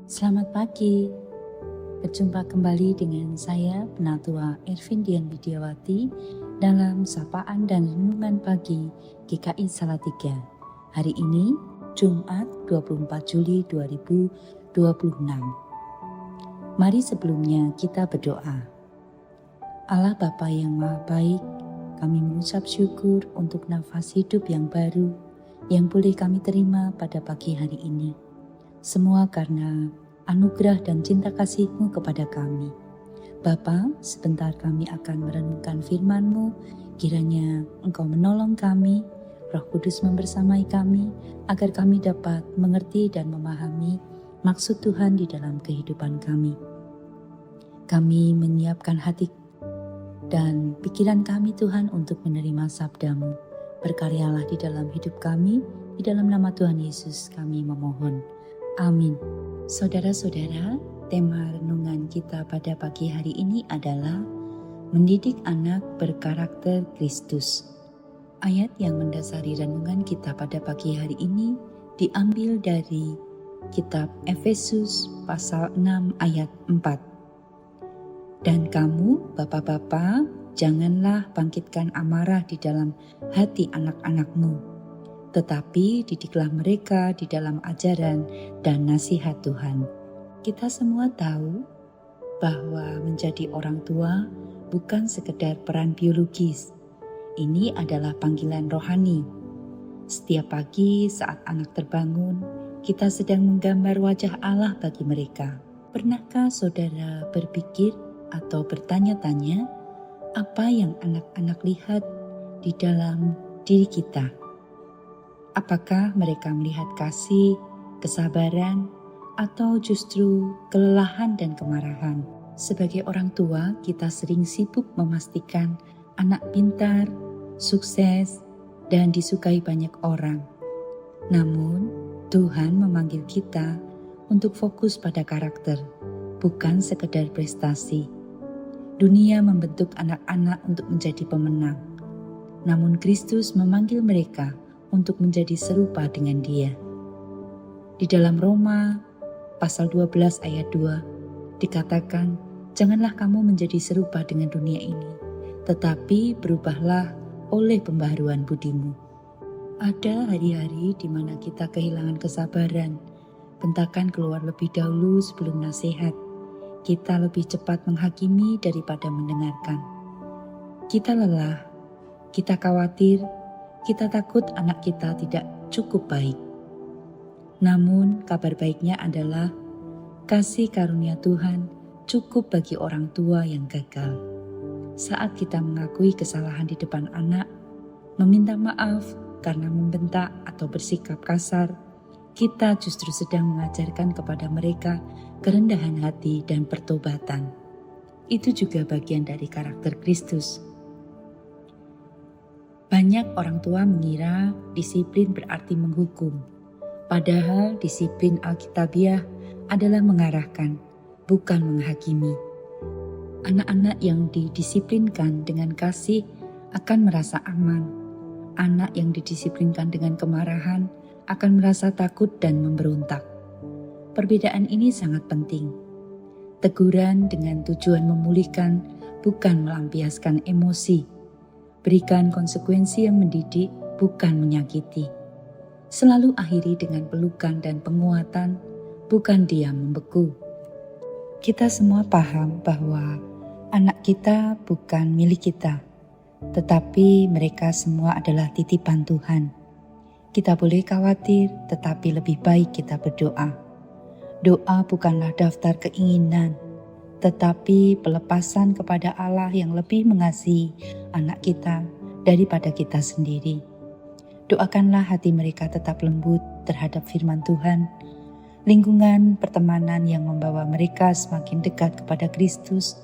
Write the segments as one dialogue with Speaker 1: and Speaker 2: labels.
Speaker 1: Selamat pagi, berjumpa kembali dengan saya Penatua Ervin Dian Widiawati dalam Sapaan dan Renungan Pagi GKI Salatiga. Hari ini Jumat 24 Juli 2026. Mari sebelumnya kita berdoa. Allah Bapa yang Maha Baik, kami mengucap syukur untuk nafas hidup yang baru yang boleh kami terima pada pagi hari ini. Semua karena anugerah dan cinta kasih-Mu kepada kami. Bapa, sebentar kami akan merenungkan firman-Mu, kiranya Engkau menolong kami, Roh Kudus membersamai kami, agar kami dapat mengerti dan memahami maksud Tuhan di dalam kehidupan kami. Kami menyiapkan hati dan pikiran kami Tuhan untuk menerima sabda-Mu. Berkaryalah di dalam hidup kami, di dalam nama Tuhan Yesus kami memohon. Amin. Saudara-saudara, tema renungan kita pada pagi hari ini adalah mendidik anak berkarakter Kristus. Ayat yang mendasari renungan kita pada pagi hari ini diambil dari kitab Efesus pasal 6 ayat 4. Dan kamu, bapak-bapak, janganlah bangkitkan amarah di dalam hati anak-anakmu, tetapi didiklah mereka di dalam ajaran dan nasihat Tuhan. Kita semua tahu bahwa menjadi orang tua bukan sekedar peran biologis. Ini adalah panggilan rohani. Setiap pagi saat anak terbangun, kita sedang menggambar wajah Allah bagi mereka. Pernahkah saudara berpikir atau bertanya-tanya apa yang anak-anak lihat di dalam diri kita? Apakah mereka melihat kasih, kesabaran, atau justru kelelahan dan kemarahan? Sebagai orang tua, kita sering sibuk memastikan anak pintar, sukses, dan disukai banyak orang. Namun, Tuhan memanggil kita untuk fokus pada karakter, bukan sekedar prestasi. Dunia membentuk anak-anak untuk menjadi pemenang, namun Kristus memanggil mereka untuk menjadi serupa dengan Dia. Di dalam Roma pasal 12 ayat 2 dikatakan, janganlah kamu menjadi serupa dengan dunia ini, tetapi berubahlah oleh pembaharuan budimu. Ada hari-hari di mana kita kehilangan kesabaran, bentakan keluar lebih dahulu sebelum nasihat. Kita lebih cepat menghakimi daripada mendengarkan. Kita lelah, kita khawatir, kita takut anak kita tidak cukup baik. Namun kabar baiknya adalah kasih karunia Tuhan cukup bagi orang tua yang gagal. Saat kita mengakui kesalahan di depan anak, meminta maaf karena membentak atau bersikap kasar, kita justru sedang mengajarkan kepada mereka kerendahan hati dan pertobatan. Itu juga bagian dari karakter Kristus. Banyak orang tua mengira disiplin berarti menghukum, padahal disiplin Alkitabiah adalah mengarahkan, bukan menghakimi. Anak-anak yang didisiplinkan dengan kasih akan merasa aman. Anak yang didisiplinkan dengan kemarahan akan merasa takut dan memberontak. Perbedaan ini sangat penting. Teguran dengan tujuan memulihkan, bukan melampiaskan emosi. Berikan konsekuensi yang mendidik, bukan menyakiti. Selalu akhiri dengan pelukan dan penguatan, bukan diam membeku. Kita semua paham bahwa anak kita bukan milik kita, tetapi mereka semua adalah titipan Tuhan. Kita boleh khawatir, tetapi lebih baik kita berdoa. Doa bukanlah daftar keinginan, tetapi pelepasan kepada Allah yang lebih mengasihi anak kita daripada kita sendiri. Doakanlah hati mereka tetap lembut terhadap firman Tuhan, lingkungan pertemanan yang membawa mereka semakin dekat kepada Kristus,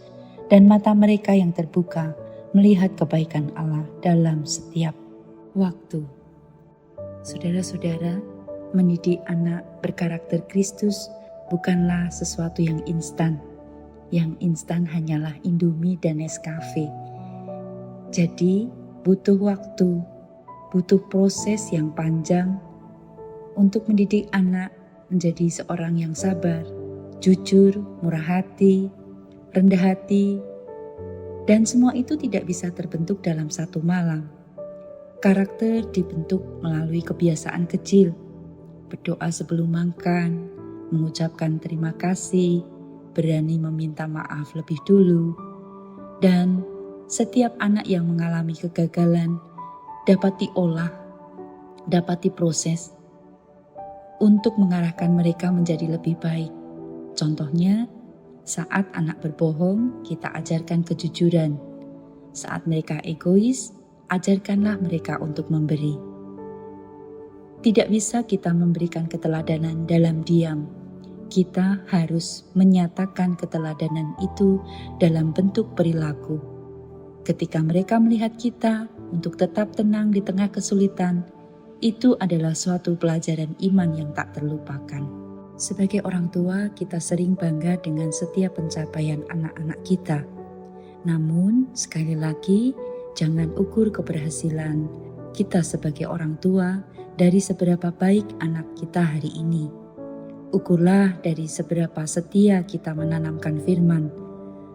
Speaker 1: dan mata mereka yang terbuka melihat kebaikan Allah dalam setiap waktu. Saudara-saudara, mendidik anak berkarakter Kristus bukanlah sesuatu yang instan. Yang instan hanyalah Indomie dan Nescafe. Jadi butuh waktu, butuh proses yang panjang untuk mendidik anak menjadi seorang yang sabar, jujur, murah hati, rendah hati, dan semua itu tidak bisa terbentuk dalam satu malam. Karakter dibentuk melalui kebiasaan kecil, berdoa sebelum makan, mengucapkan terima kasih, berani meminta maaf lebih dulu, dan setiap anak yang mengalami kegagalan dapat diolah, dapat diproses untuk mengarahkan mereka menjadi lebih baik. Contohnya, saat anak berbohong, kita ajarkan kejujuran. Saat mereka egois, ajarkanlah mereka untuk memberi. Tidak bisa kita memberikan keteladanan dalam diam. Kita harus menyatakan keteladanan itu dalam bentuk perilaku. Ketika mereka melihat kita untuk tetap tenang di tengah kesulitan, itu adalah suatu pelajaran iman yang tak terlupakan. Sebagai orang tua, kita sering bangga dengan setiap pencapaian anak-anak kita. Namun, sekali lagi, jangan ukur keberhasilan kita sebagai orang tua dari seberapa baik anak kita hari ini. Ukurlah dari seberapa setia kita menanamkan firman,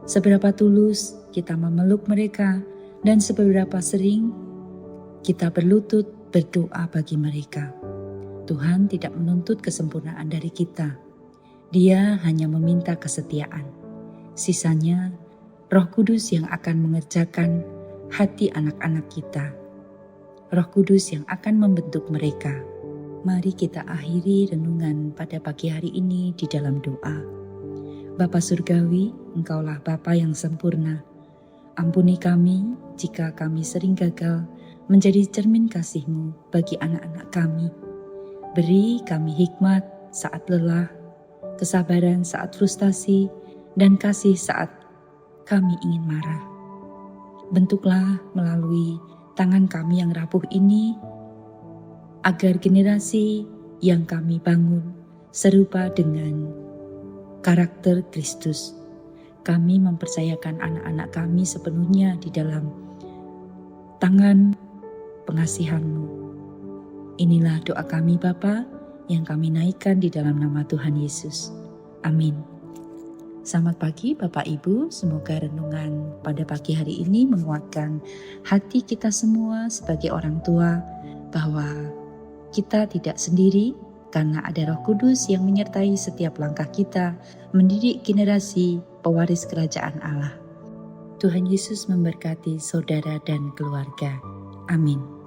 Speaker 1: seberapa tulus kita memeluk mereka, dan seberapa sering kita berlutut berdoa bagi mereka. Tuhan tidak menuntut kesempurnaan dari kita. Dia hanya meminta kesetiaan. Sisanya, Roh Kudus yang akan mengerjakan hati anak-anak kita. Roh Kudus yang akan membentuk mereka. Mari kita akhiri renungan pada pagi hari ini di dalam doa. Bapa Surgawi, Engkaulah Bapa yang sempurna. Ampuni kami jika kami sering gagal menjadi cermin kasih-Mu bagi anak-anak kami. Beri kami hikmat saat lelah, kesabaran saat frustasi, dan kasih saat kami ingin marah. Bentuklah melalui tangan kami yang rapuh ini, agar generasi yang kami bangun serupa dengan karakter Kristus. Kami mempercayakan anak-anak kami sepenuhnya di dalam tangan pengasihan-Mu. Inilah doa kami Bapa yang kami naikkan di dalam nama Tuhan Yesus. Amin. Selamat pagi Bapak Ibu, semoga renungan pada pagi hari ini menguatkan hati kita semua sebagai orang tua bahwa kita tidak sendiri karena ada Roh Kudus yang menyertai setiap langkah kita mendidik generasi pewaris kerajaan Allah. Tuhan Yesus memberkati saudara dan keluarga. Amin.